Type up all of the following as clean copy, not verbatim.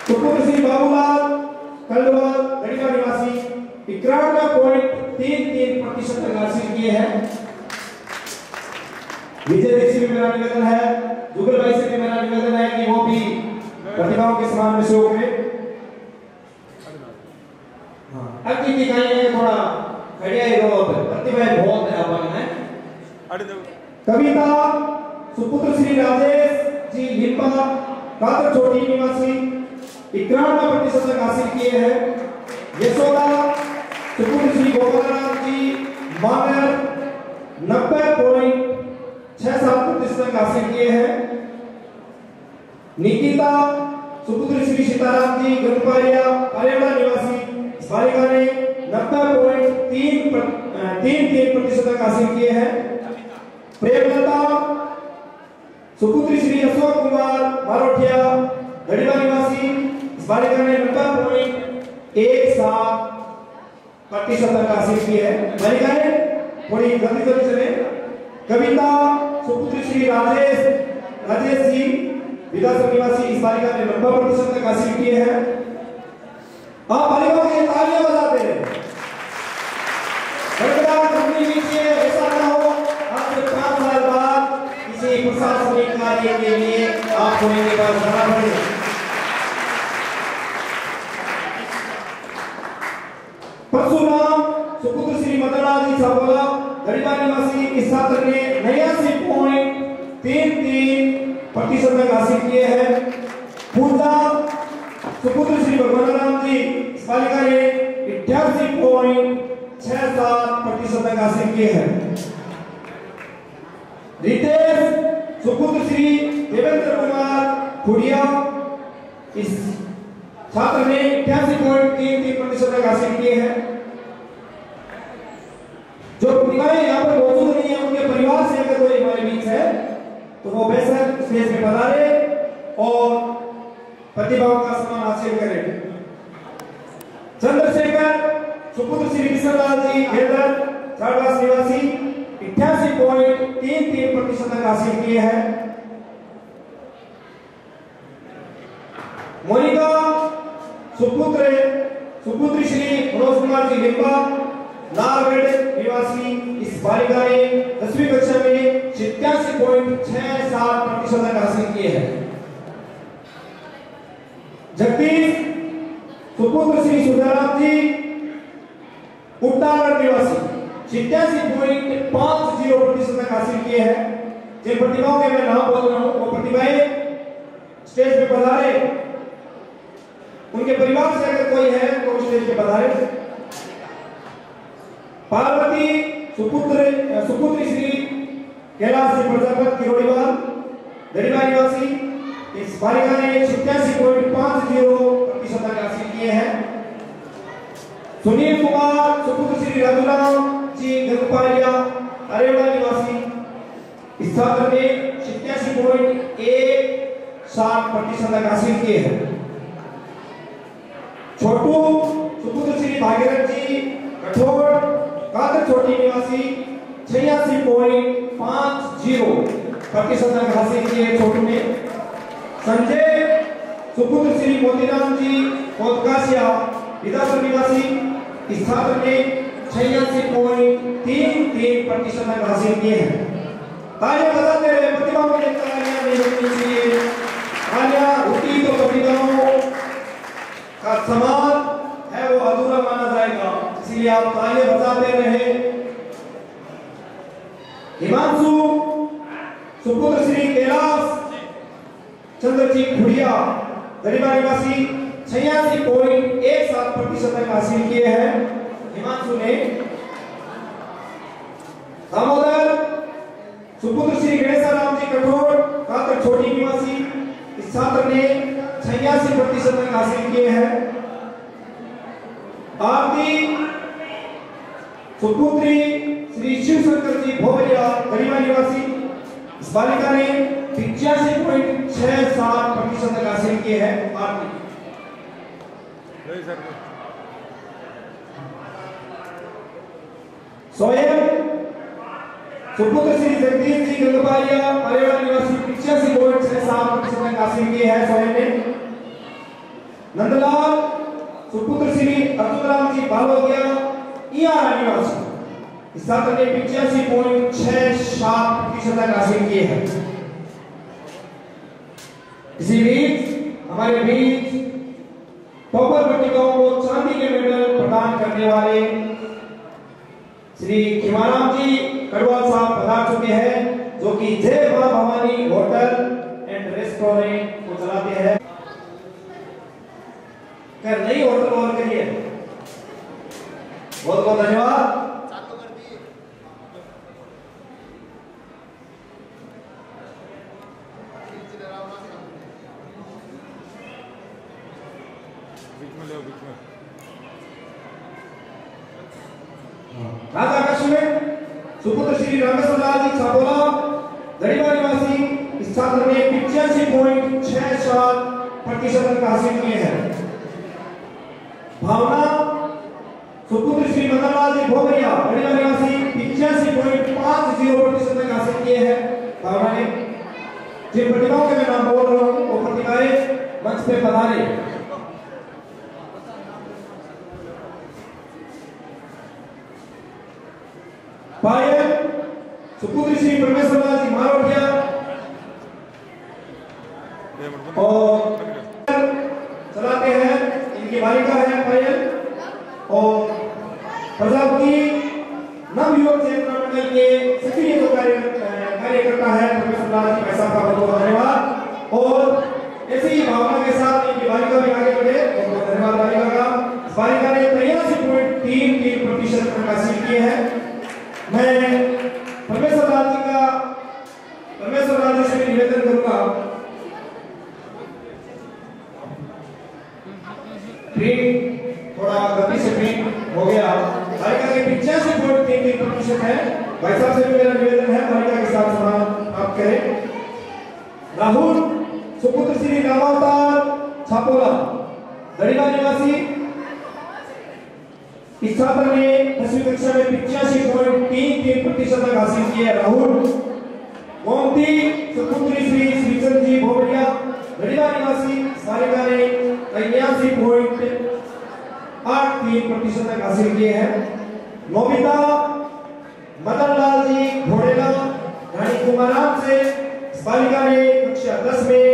सुपुत्र श्री बाबूलाल कलवाल गढ़ीवा निवासी 91.33% तक हासिल किए हैं। विजय देव से भी मेरा निवेदन है, जुगल भाई से भी मेरा निवेदन है कि वो भी प्रतिभाओं के समान में सहयोग में अक्की की कहीं है थोड़ा खड़िया ही रो प्रतिभा बहुत है अपन है। कविता सुपुत्र श्री राजेश जी लिम्बा कातर चोटी निवासी 91% तक हासिल किए हैं। यशोदा सुपुत्र श्री गोपालराम जी मानर 90.67% तक हासिल किए हैं। निकिता सुपुत्र श्री सीताराम जी गंगपालिया अरेवाड़ा निवासी बालिका ने 90.33% तक हासिल किए हैं। प्रेमलता सुपुत्र श्री अशोक कुमार मारोठिया गढ़ीवा निवासी बालिका ने 90.17% तक हासिल किए हैं। बालिकाएं थोड़ी जल्दी चले। कविता सुपुत्र श्री राजेश जी विधानसभा निवासी इस बालिका ने 90% तक हासिल किए हैं। आप बालिकाओं के लिए तालियां बजाते हैं। ऐसा ना हो आज 5 साल बाद किसी प्रशासनिक कार्य के लिए आप होने के बाद जाना पड़े। परशुराम सुपुत्र श्री मदनलाल जी छापोला गढ़ीवा निवासी इस छात्र ने 89.33% तक हासिल किए हैं। पूजा सुपुत्र श्री भगवान जी इस बालिका ने 88.67% तक हासिल किए हैं। रितेश सुपुत्र श्री देवेंद्र कुमार खुड़िया इस छात्र ने 88.33% तक हासिल किए हैं। जो प्रतिभाएं यहाँ पर मौजूद नहीं है उनके परिवार से अगर कोई हमारे बीच है तो वो बेहतर स्टेज में पधारे और प्रतिभाओं का सम्मान हासिल करें। चंद्रशेखर सुपुत्र श्री विश्वनाथ जी घेरदार चारवास निवासी 88.33% तक हासिल किए हैं। मोनिका सुपुत्र श्री मनोज कुमार जी लिम्बा नारगढ़ निवासी इस बालिका ने 10वीं कक्षा में 87.67% तक हासिल किए हैं। जगदीश सुपुत्र श्री सुधाराम जी उट्टागढ़ निवासी 87.50% तक हासिल किए हैं। जिन प्रतिभाओं के मैं नाम बोल रहा हूं वो प्रतिभाएं स्टेज पे पधारे। उनके परिवार से अगर कोई है तो स्टेज पे पधारे। पार्वती सुपुत्री श्री कैलाश जी प्रजापत किरोड़ीवाल गढ़ीवा निवासी इस बालिका ने 87.50% तक हासिल किए हैं। सुनील कुमार सुपुत्र श्री राजूराम जी गंगपालिया अरेवाड़ा निवासी इस छात्र ने 87.17% तक हासिल किए हैं। छोटू सुपुत्र श्री भागीरथ जी कठोर कातर छोटी निवासी 86.50% तक हासिल किए छोटू ने। संजय सुपुत्र श्री मोतीराम जी कोतकासिया विधानसभा निवासी इस छात्र ने 86.33% तक हासिल किए हैं। तालियां बजाते रहे, प्रतिभाओं के लिए तालियां नहीं रुकनी चाहिए। तालियां रुकी तो प्रतिभाओं का सम्मान है वो अधूरा माना जाएगा, इसलिए आप तालियां बजाते रहे। हिमांशु सुपुत्र श्री कैलाश चंद्र जी खुड़िया गढ़ीवा निवासी 86.17% तक हासिल किए हैं। हिमांशु ने दामोदर सुपुत्र श्री गणेशाराम जी कठोर कातर छोटी निवासी इस छात्र ने 86% तक हासिल किए हैं। आरती सुपुत्री श्री शिवशंकर जी भोवरिया गढ़ीवा निवासी इस बालिका ने 85.67% तक हासिल किए हैं। आरती स्वयं सुपुत्र श्री जगदीश जी गंगपालिया अरेवाड़ा निवासी 85.67% तक हासिल किए हैं। स्वयं ने नंदलाल सुपुत्र श्री अर्जुन राम जी बालोदिया ईआर निवासी इस छात्र ने 85.67% तक हासिल किए हैं। इसी बीच हमारे बीच टॉपर बच्चियों को चांदी के मेडल प्रदान करने वाले श्री खिमाराम जी कड़वाल साहब पधार चुके हैं, जो कि जय मां भवानी होटल एंड रेस्टोरेंट को चलाते हैं। कर नई होटल और करिए, बहुत बहुत धन्यवाद। राजा कश्मीर सुपुत्र श्री रामेश्वर लाल जी छापोला दड़ीवा निवासी इस छात्र ने 85.67% अंक हासिल किए हैं। भावना सुपुत्र श्री मदनलाल जी भोगरिया दड़ीवा निवासी 85.50% अंक हासिल किए हैं। भावना ने जिन प्रतिभाओं के मैं नाम बोल रहा हूं वो प्रतिभाएं मंच पे पधारे। पायल सुपुत्र श्री परमेश्वर लाल जी मारोटिया और चलाते हैं, इनकी बालिका है पायल। और प्रजापति नवयुवक चेतना मंडल के सक्रिय जो कार्यकर्ता है परमेश्वर लाल जी पैसा का बहुत धन्यवाद। और ऐसी ही भावना के साथ इनकी बालिका भी आगे बढ़े, बहुत धन्यवाद बालिका का। बालिका ने 83.33% अंक हासिल किए हैं। मैं परमेश्वर लाल जी से निवेदन करूंगा, प्रिंट थोड़ा गति से प्रिंट हो गया। बालिका के 85.33% है। भाई साहब से भी मेरा निवेदन है बालिका के साथ समान आप करें। राहुल सुपुत्र श्री रामावतार छापोला दड़ीवा निवासी इस छात्र ने 10वीं कक्षा में 85.33% तक हासिल किया। राहुल गोमती सुपुत्री श्री श्रीचंद जी भोगरिया दड़ीवा निवासी बालिका ने 83.83% तक हासिल किए हैं। नोबिता मदनलाल जी घोड़ेला रानी कुमाराम से बालिका ने कक्षा 10 में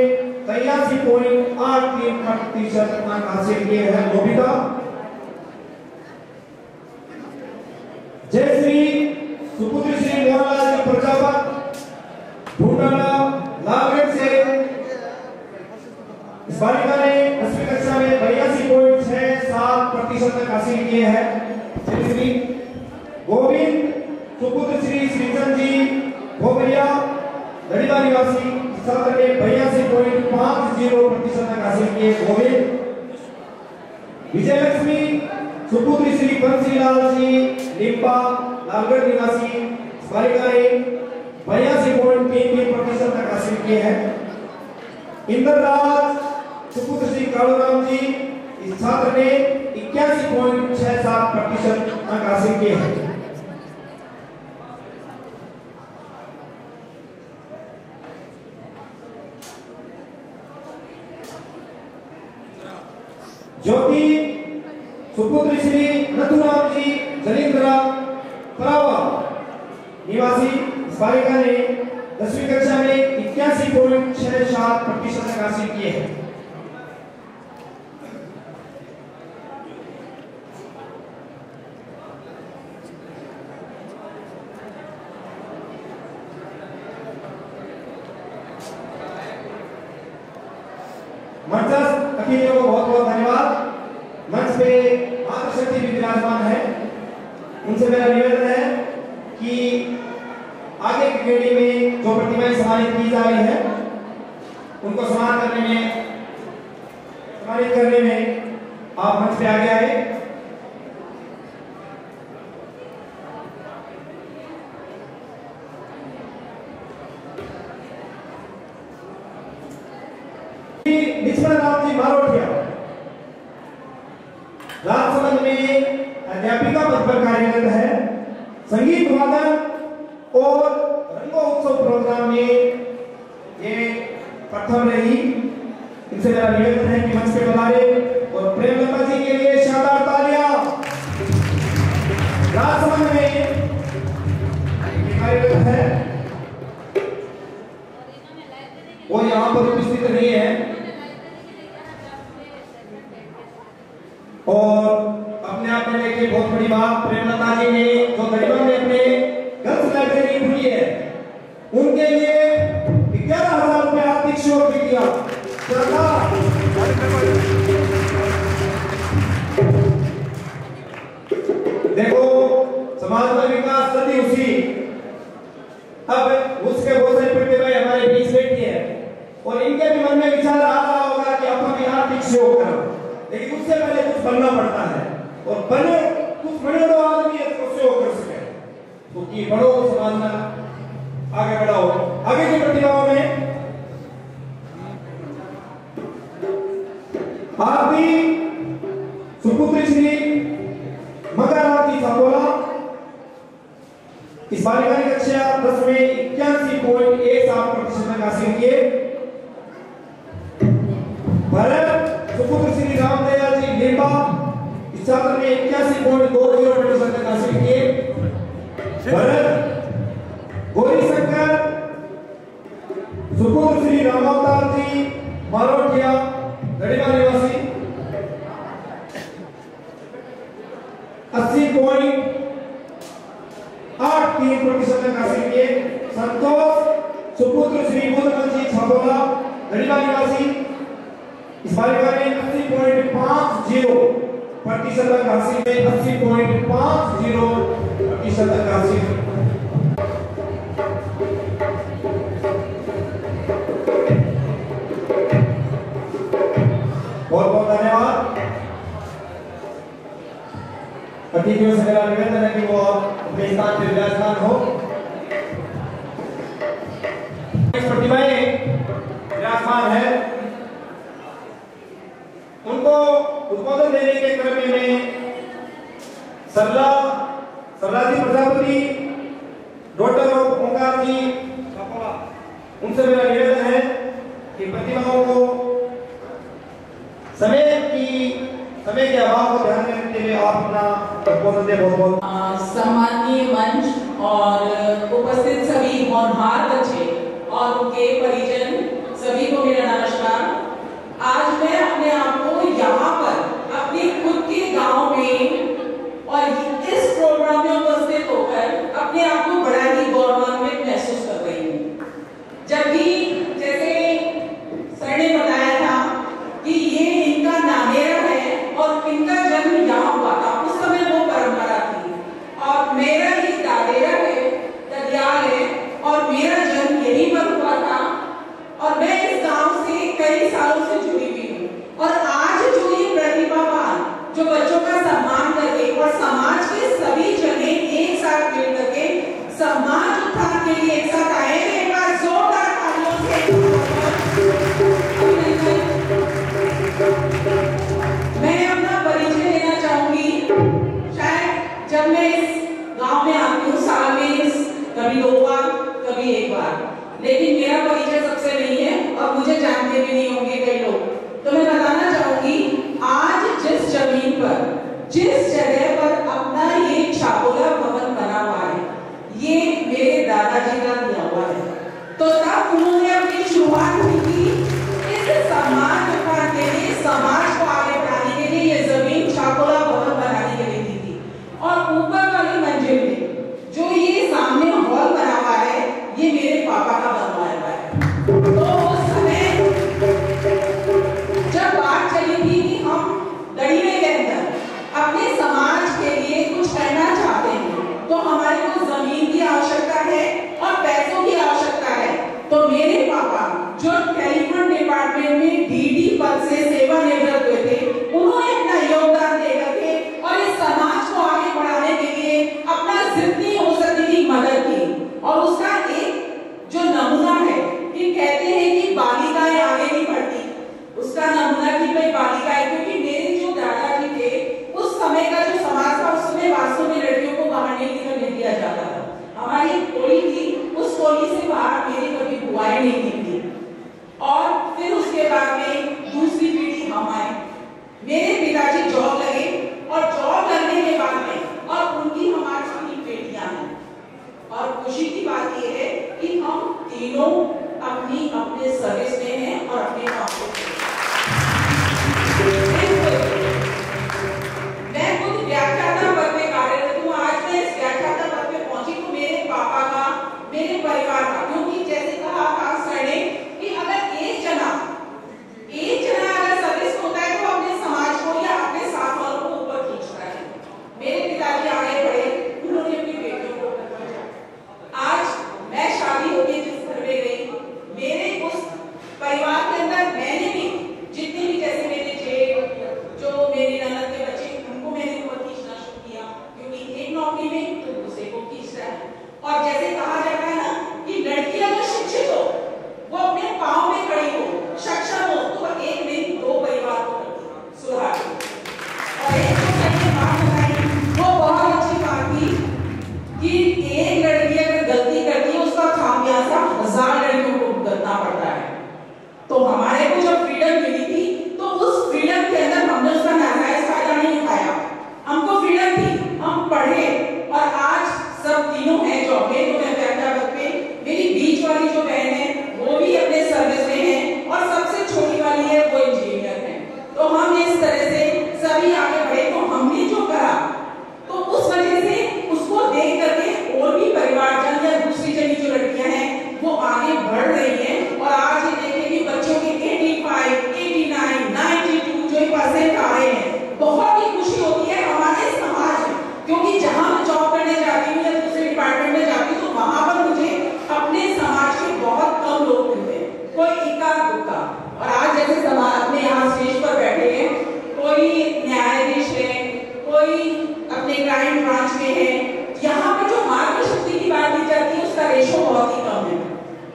83.83% अंक हासिल किए हैं। नोबिता जय श्री सुपुत्री श्री मोहनलाल जी प्रजापत ढूंढाना लालगढ़ से इस बालिका ने 10वीं कक्षा में 82.67% तक हासिल किए हैं। श्री गोविंद सुपुत्र श्री श्रीचंद जी भोगरिया दड़ीवा निवासी छात्र ने 82.50% तक हासिल किए। गोविंद विजयलक्ष्मी सुपुत्री श्री बंसीलाल जी लिम्बा लालगढ़ निवासी बालिका ने 82.33% तक हासिल किए हैं। इंद्रराज सुपुत्र श्री कालूराम जी इस छात्र ने 81.67% अंक हासिल किए हैं। ज्योति सुपुत्र श्री नथुराम जी जलिंद्रा परावा निवासी बालिका ने 10वीं कक्षा में 81.67% तक हासिल किए हैं। मंचस्थ अतिथियों को बहुत बहुत धन्यवाद। मंच पे मातृशक्ति भी विराजमान है, उनसे मेरा निवेदन है कि आगे की पीढ़ी में जो प्रतिभाएं सम्मानित की जा रही है उनको सम्मानित करने में आप मंच पे आगे आए। राम जी मारोटिया राजसमंद में अध्यापिका पद पर कार्यरत है। संगीत वादन और रंगोत्सव प्रोग्राम में ये प्रथम रही। इनसे मेरा निवेदन है कि मंच पे पधारे। और अपने आप में देखिए बहुत बड़ी बात, प्रेमलता जी ने जो गरीबों में अपने गर्ल्स लाइब्रेरी खुली है उनके लिए 11,000 रुपए आर्थिक सहयोग भी किया। देखो समाज का विकास सदी उसी, अब उसके बहुत सारे प्रतिभाएं हमारे बीच बैठी है और इनके भी मन में विचार आ रहा होगा कि अपन भी आर्थिक सहयोग करो, लेकिन उससे पहले कुछ बनना पड़ता है और बने कुछ बने तो आदमी इसको सहयोग कर सके। तो कि बढ़ो समाज में आगे बढ़ाओ। आगे की प्रतिभाओं में आरती सुपुत्री श्री मकरावती छापोला इस बालिका ने कक्षा 10 में 81.17% अंक हासिल किए। भरत सुपुत्र श्री रामदयाल जी लिम्बा इस छात्र ने 81.20% अंक हासिल किए। भरत गौरी शंकर सुपुत्र श्री रामावतार जी मारोटिया गढ़ीवा निवासी 80.83% अंक हासिल किए। संतोष सुपुत्र श्री बुद्धमल जी छापोला गढ़ीवा निवासी इस बालिका ने 80.50% अंक हासिल किए। 80.50% अंक हासिल किए। बहुत बहुत धन्यवाद। अतिथियों से मेरा निवेदन है कि वो अपने स्थान पर विराजमान हो। प्रतिभाएं विराजमान है, उनको उद्बोधन देने के क्रम में सरला जी प्रजापति डॉक्टर ओंकार जी उनसे मेरा निवेदन है कि प्रतिभाओं को समय के अभाव को ध्यान में रखते हुए आप अपना उद्बोधन दे। बहुत बहुत सम्माननीय मंच और उपस्थित सभी होनहार बच्चे और उनके परिजन सभी को मेरा नमस्कार। आज मैं अपने आप को यहाँ पर अपने खुद के गांव में और इस प्रोग्राम में उपस्थित होकर अपने आप को बड़ा ही गौरवान्वित महसूस कर रही हूँ। जबकि जैसे सर ने बताया था कि ये इनका नामेरा है और इनका जन्म यहाँ हुआ था, उस समय वो परंपरा थी और मेरा ही दादेरा है, ददियाल है और मेरा जन्म यहीं पर हुआ था और मैं इस गांव से कई सालों से जुड़ी हुई हूँ। और आज जो ये प्रतिभावान जो बच्चों का सम्मान करके और समाज के सभी जने एक साथ मिल करके समाज उत्थान के लिए एक साथ आए हैं, एक बार जोरदार तालियों से मैं अपना परिचय देना चाहूंगी। शायद जब मैं इस गांव में आती हूँ साल में कभी 2 बार कभी 1 बार, लेकिन मेरा परिचय सबसे नहीं है और मुझे जानते भी नहीं होंगे कई लोग। तो मैं बताना चाहूंगी आज जिस जमीन पर जिस जगह पर अपना ये छापोला भवन बना हुआ है ये मेरे दादाजी का दिया हुआ है। तो तब उन्होंने अपनी शुरुआत की इस समाज उत्थान के लिए, समाज को आगे बढ़ाने के लिए ये जमीन छापोला भवन बनाने के लिए दी थी। और ऊपर वाली मंजिल में जो ये सामने हॉल बना हुआ है ये मेरे पापा का बनवाया हुआ है। तो उस समय जब बात चली थी कि हम गढ़ीवे के अंदर अपने समाज के लिए कुछ करना चाहते हैं तो हमारे को जमीन की आवश्यकता है और पैसों की आवश्यकता है, तो मेरे पापा जो टेलीफोन डिपार्टमेंट में डीडी पद से सेवानिवृत्त हुए थे उन्होंने अपना योगदान दे करके और इस समाज को आगे बढ़ाने के लिए अपना जितनी हो सकती थी मदद की। और उसका एक जो नमूना है कि कहते हैं कि बालिकाएं आगे नहीं बढ़ती, उसका नमूना कि भाई बालिकाएं, क्योंकि मेरे जो दादाजी थे उस समय का जो समाज था उस समय वास्तव में लड़कियों को बाहर नहीं निकलने दिया जाता था। हमारी टोली थी, उस टोली से बाहर मेरी कभी बुआएं नहीं निकली। और फिर उसके बाद में दूसरी पीढ़ी हम आए, मेरे पिताजी जॉब लगे और जॉब करने के बाद में और उनकी हमारी 3 बेटियां हैं। और खुशी की बात यह है कि हम तीनों अपनी अपने सर्विस में हैं और अपने काम को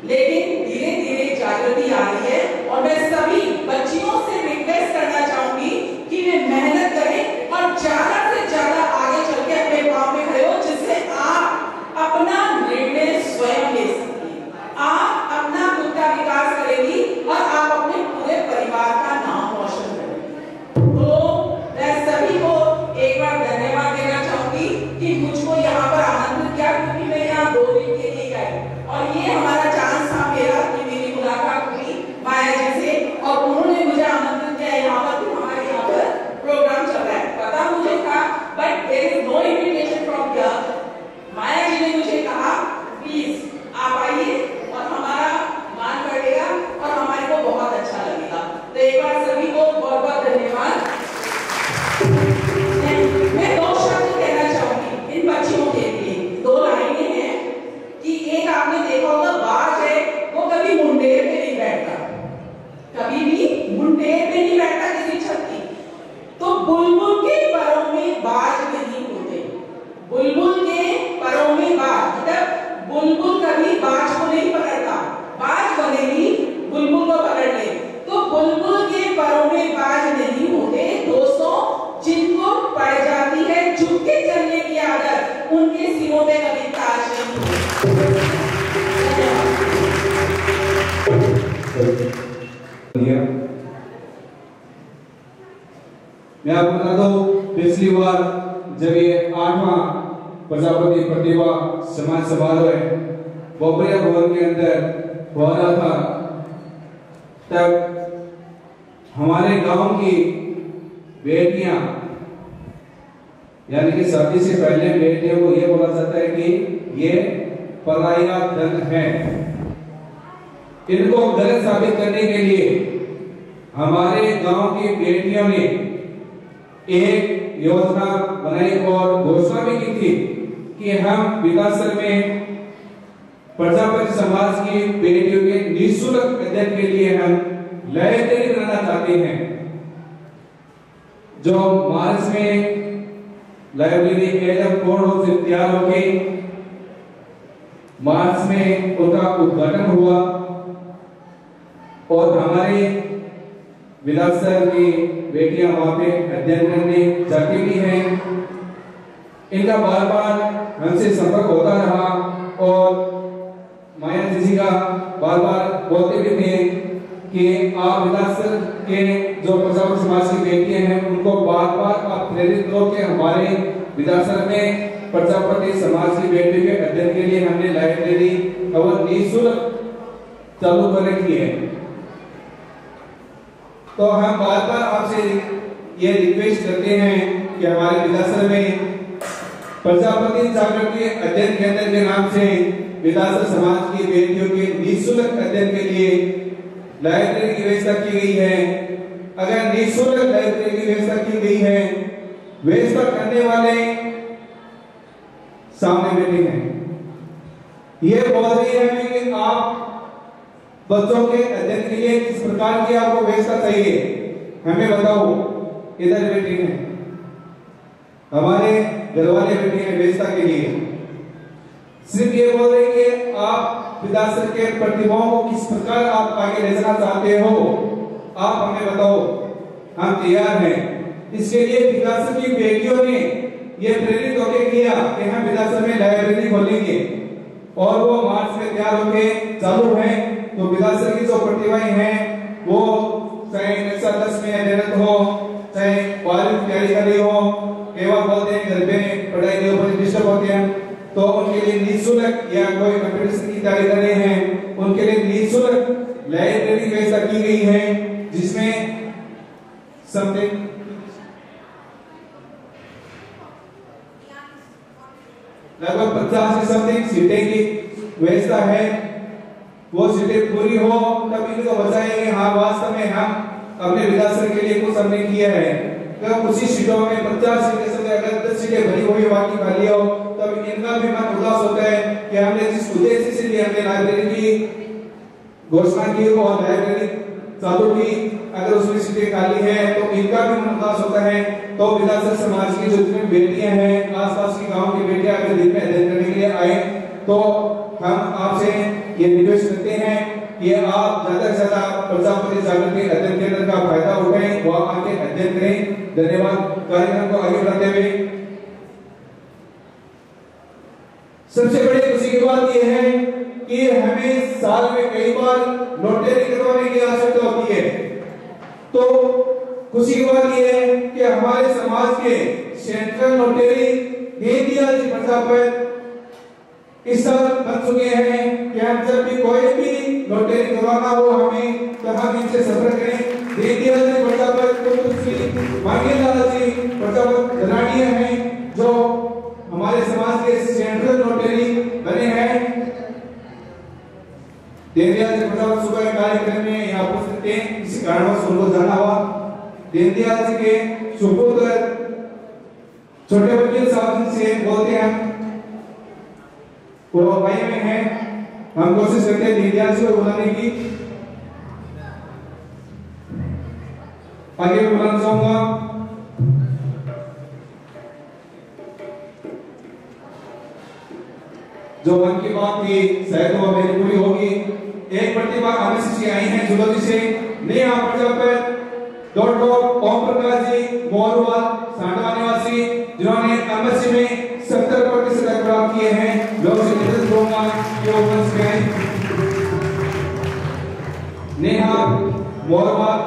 लेकिन धीरे धीरे जागृति आ रही है और मैं सभी बच्चियों से रिक्वेस्ट करना चाहूंगी कि वे मेहनत करें और ज्यादा से ज्यादा आगे चल के अपने पांव में खड़े हो, जिससे आप अपना निर्णय स्वयं ले सकती हैं, आप अपना खुद का विकास करेंगी और आप अपने पूरे परिवार का नाम रोशन करेंगी। तो मैं सभी को एक बार धन्यवाद देना चाहूंगी कि मुझको यहाँ पर आमंत्रित किया, क्योंकि मैं यहाँ 2 दिन के लिए आई और ये हमारा चांस था मेरा कि मेरी मुलाकात हुई माया जी से और उन्होंने मुझे आमंत्रित किया यहाँ पर कि हमारे यहाँ पर प्रोग्राम चल रहा है। पता मुझे था, but there is no invitation from here. Maya ji ने मुझे कहा प्लीज आप आइए और हमारा मान बढ़ेगा और हमारे को बहुत अच्छा लगेगा। तो एक बार सभी को बहुत बहुत धन्यवाद। मैं 2 शब्द कहना चाहूंगी इन बच्चियों के लिए। 2 लाइनें हैं कि एक आपने देखा होगा, बाज है वो कभी मुंडेर पे नहीं बैठता, कभी भी मुंडेर पे नहीं बैठता किसी छत की। तो बुलबुल के परों में बाज नहीं होते, बुलबुल के परों में बाज, मतलब बुलबुल कभी बाज को नहीं पकड़ता, बाज बनेगी बुलबुल को पकड़ ले। तो बुलबुल के परों में बाज नहीं होते दोस्तों, जिनको पड़ जाती है झुक के चलने की आदत, उनके सिरों पे कभी ताज नहीं होता। मैं आपको बता दूं, पिछली बार जब ये 8वां प्रजापति प्रतिभा समाज समारोह है बोबरिया भवन के अंदर हो रहा था, तब हमारे गांव की बेटियां, यानी कि शादी से पहले बेटियों को यह बोला जाता है कि ये पराया धन है, इनको गलत साबित करने के लिए हमारे गांव की बेटियों ने एक योजना बनाई और घोषणा भी की थी कि हम विकासर में प्रजापति समाज की बेटियों के निःशुल्क अध्ययन के लिए हम लाइब्रेरी बनाना चाहते हैं। जो मार्च में लाइब्रेरी एकदम पूर्ण रूप से तैयार हो गई, मार्च में उनका उद्घाटन हुआ और हमारे विधानसभा की बेटियां वहां पे अध्ययन करने जाती भी हैं। इनका बार बार हमसे संपर्क होता रहा और माया जी का बार बार बोलते भी थे कि आप विधानसभा के जो प्रजापति समाज की बेटियां हैं उनको बार बार आप प्रेरित करो कि हमारे विधानसभा में प्रजापति समाज की बेटियों के अध्ययन के लिए हमने लाइब्रेरी और निःशुल्क चालू कर रखी है। तो हम बार बार आपसे ये रिक्वेस्ट करते हैं कि हमारे विधानसभा में प्रजापति जागृति अध्ययन केंद्र के नाम से विधानसभा समाज की बेटियों के निःशुल्क अध्ययन के लिए लाइब्रेरी की व्यवस्था की गई है। अगर निःशुल्क लाइब्रेरी की व्यवस्था की गई है, व्यवस्था करने वाले सामने बैठे हैं, ये बोल रही है कि आप बच्चों के अध्ययन के लिए किस प्रकार की आपको व्यवस्था चाहिए, हमें बताओ। इधर बैठे हैं हमारे घर वाले बैठे हैं व्यवस्था के लिए। सिर्फ ये बोल रहे कि आप विधानसभा के प्रतिभाओं को किस प्रकार आप आगे ले जाना चाहते हो, आप हमें बताओ, हम तैयार हैं। इसके लिए विधानसभा की बेटियों ने ये प्रेरित होकर किया कि हम विधानसभा में लाइब्रेरी खोलेंगे और वो मार्च में तैयार होकर चालू है। तो विधानसभा की जो प्रतिभाएं हैं वो चाहे कक्षा 10 में अध्ययनरत हो, चाहे 12वीं की तैयारी कर रही हो, केवल बोलते हैं घर पे पढ़ाई के ऊपर डिस्टर्ब होते हैं, तो उनके लिए निःशुल्क या कोई कंपटीशन की तैयारी कर रहे हैं उनके लिए निःशुल्क लाइब्रेरी की व्यवस्था की गई है, जिसमें समथिंग लगभग 50 से समथिंग सीटें की व्यवस्था है। वो सीटें पूरी हो तब इनको बचाएंगे। हाँ, वास्तव में हम अपने विधानसभा के लिए कुछ हमने किया है। तो उसी सीटों में 50 सीटें से अगर 10 सीटें भरी हुई बाकी खाली हो तब इनका भी मन उदास होता है कि हमने जिस उद्देश्य से लिए हमने लाइब्रेरी की घोषणा की और लाइब्रेरी चालू की, अगर उसमें सीटें खाली है तो इनका भी मन उदास होता है। तो विधानसभा समाज की जो जितनी बेटियां हैं, आसपास के गांव की बेटियां अगर दिन में अध्ययन करने के लिए आए तो हम आपसे ये रिक्वेस्ट करते हैं कि आप ज्यादा से ज्यादा प्रजापति जागृति अध्ययन केंद्र का फायदा उठाएं, वहां आके अध्ययन करें। धन्यवाद। कार्यक्रम को आगे बढ़ाते हुए सबसे बड़ी खुशी की बात यह है कि हमें साल में कई बार नोटरी करवाने की आवश्यकता होती है। तो खुशी की बात यह है कि हमारे समाज के सेंट्रल नोटरी दीनदयाल जी प्रजापत इस साल बन चुके हैं कि हम जब भी कोई भी नोटरी करवाना हो हमें तब इनसे संपर्क करें। दीनदयाल जी प्रजापत मांगेलाल जी प्रजापत धनाढ़िया हैं जो हमारे समाज के सेंट्रल नोटरी बने हैं। दीनदयाल जी प्रजापत सुबह कार्यक्रम में यहाँ उपस्थित थे, इसी कारणवश उनको जाना हुआ। दीनदयाल जी के सुपुत्र छोटे वकील साहब से बोलते हैं, वो भाई में हैं, हम कोशिश करते हैं दीनदयाल जी को बुलाने की। आगे मैं बुलाना चाहूंगा जो मन की बात की शायद वो मेरी पूरी होगी। एक प्रतिभा आदर्श जी आई हैं जुलौजी से, नेहा प्रजापत, डॉक्टर ओम प्रकाश जी मोरवाल सांडवा निवासी, जिन्होंने एमएससी में 70% अंक प्राप्त किए हैं। लोग से निवेदन करूंगा कि वो मंच पे आएं। नेहा मोरवाल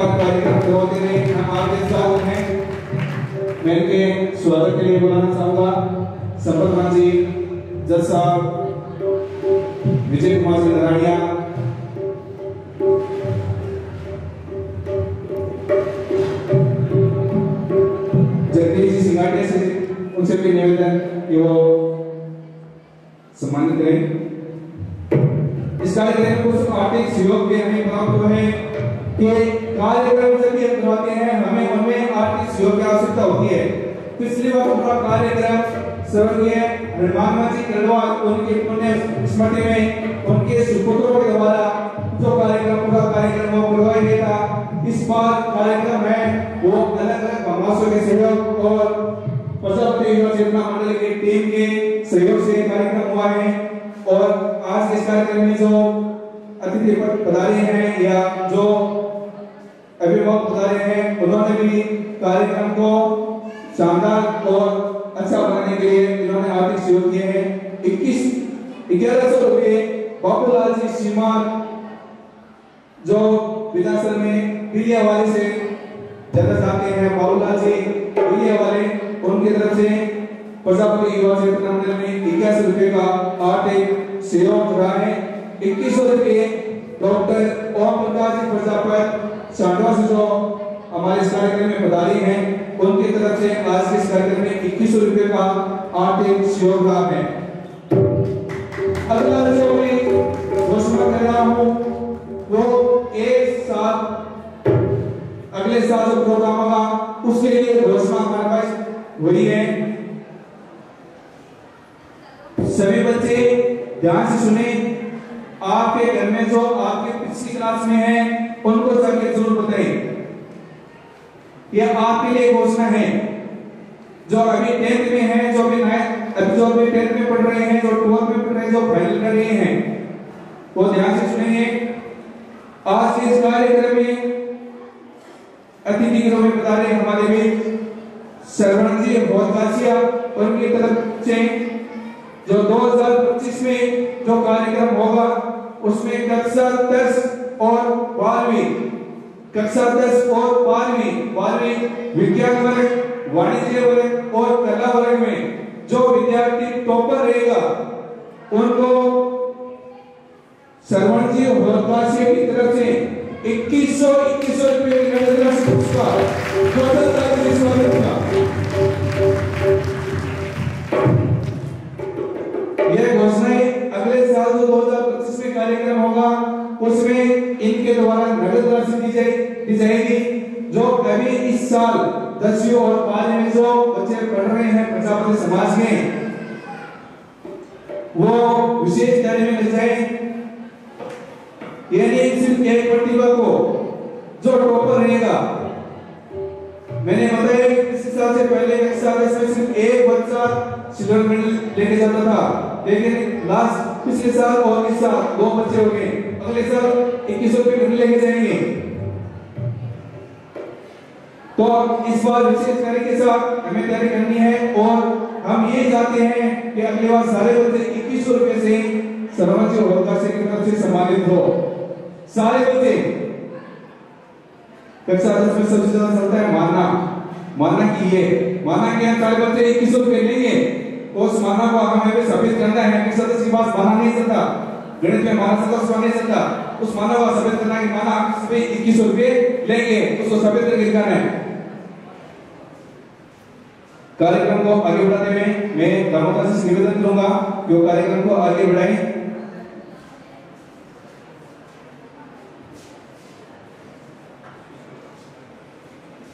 कार्यक्रम करवाते रहे, हम आपके साथ हैं। मैं इनके स्वागत के लिए बुलाना चाहूंगा संपत जी, जज साहब, विजय कुमार जी धनाढ़िया, जगदीश जी सिंगाटिया से, उनसे भी निवेदन कि वो सम्मानित करें। इस कार्यक्रम में कुछ आर्थिक सहयोग भी हमें प्राप्त हुआ है कि कार्यक्रम जब भी हम करवाते हैं हमें उनमें आर्थिक सहयोग की आवश्यकता होती है। पिछली बार पूरा कार्यक्रम स्वर्गीय हनुमान जी करवाल उनके पुण्य स्मृति में उनके सुपुत्रों के द्वारा जो पूरा कार्यक्रम वो करवाया गया था। इस बार कार्यक्रम है वो अलग अलग भाषाओं के सहयोग और प्रजापति युवा चेतना मंडल की टीम के सहयोग से कार्यक्रम हुआ है। और आज इस कार्यक्रम में जो अतिथि पधारे हैं या जो अभिभावक पधारे हैं उन्होंने भी कार्यक्रम को शानदार और अच्छा बनाने के लिए इन्होंने आर्थिक सहयोग किए हैं। 1100 रुपये बाबूलाल जी सीमान जो विधानसभा में पीलिया वाले से ज्यादा चाहते हैं, बाबूलाल जी पीलिया वाले, उनकी तरफ से प्रजापति युवा चेतना मंडल में 81 रुपये का आर्थिक सहयोग रहा है। 2100 रुपये डॉक्टर ओम प्रकाश जी प्रजापत सांडवा से जो हमारे इस कार्यक्रम में पधारे हैं उनकी तरफ से आज के इस कार्यक्रम में 2100 रुपये का आर्थिक सहयोग रहा है। अगला जो मैं घोषणा कर रहा हूँ वो एक साल अगले साल जो प्रोग्राम होगा उसके लिए घोषणा कार्रवाई हुई है। सभी बच्चे ध्यान से सुने, आपके घर में जो आपके पिछली क्लास में है उनको जाके जरूर बताएं। यह आपके लिए घोषणा है। जो अभी 10th में है, जो अभी 10th में पढ़ रहे हैं, जो 12th में पढ़ रहे हैं, जो फाइनल कर रहे हैं, वो ध्यान से सुनेंगे। आज के इस कार्यक्रम में अतिथि के रूप में बता रहे हमारे भी श्रवण जी भोजवासिया, उनकी तरफ से जो 2025 में जो कार्यक्रम होगा उसमें कक्षा 10 और 12वीं विज्ञान वर्ग, वाणिज्य वर्ग और कला वर्ग में जो विद्यार्थी टॉपर रहेगा उनको श्रवण जी भोजवासिया की तरफ से 2100 रुपये की नगद राशि पुरस्कार यह घोषणाएं अगले साल जो 2025 में कार्यक्रम होगा उसमें इनके द्वारा नगद राशि दी जाएगी। जो अभी इस साल 10वीं और 12वीं में जो बच्चे पढ़ रहे हैं प्रजापति समाज में वो विशेष कार्य में ले जाए। यानी सिर्फ एक प्रतिभा को जो टॉपर रहेगा, मैंने बताया इस साल से पहले एक साल इसमें सिर्फ एक बच्चा सिल्वर मेडल लेके जाता था, लेकिन लास्ट पिछले साल और इस साल 2 बच्चे हो गए, अगले साल 2100 रुपये घर लेके जाएंगे। तो इस बार विशेष तरीके के साथ हमें तैयारी करनी है और हम ये चाहते हैं कि अगली बार सारे बच्चे 2100 रुपये से सर्वोच्च होलकर से की तरफ से सम्मानित हो। सारे बच्चे कक्षा 10 में सबसे ज्यादा चलता है मानना की हम सारे बच्चे 2100 रुपये लेंगे। उस मानना को हमें साबित करना है कि सदस्य के पास माना नहीं सकता, गणित में माना सदस्य नहीं सकता। उस माना को साबित करना है कि माना सभी 2100 रुपये लेंगे, उसको साबित करके दिखाना है। कार्यक्रम को आगे बढ़ाने में मैं दामोदर से निवेदन करूंगा कि वो कार्यक्रम को आगे बढ़ाएं।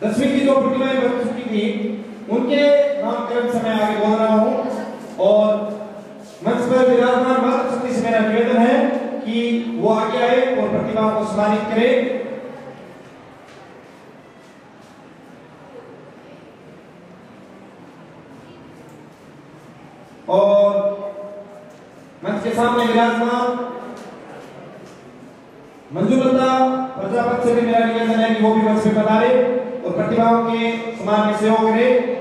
दसवीं की जो प्रतिमाएं बन चुकी थी उनके नामकरण से मैं आगे बोल रहा हूं और मंच पर विराजमान मातृ शक्ति से मेरा निवेदन है कि वो आगे आए और प्रतिभाओं को सम्मानित करें। और मंच के सामने विराजमान मंजूलता प्रजापति से भी मेरा निवेदन है कि वो भी मंच पे पधारे और प्रतिभाओं के सम्मान में सहयोग करें।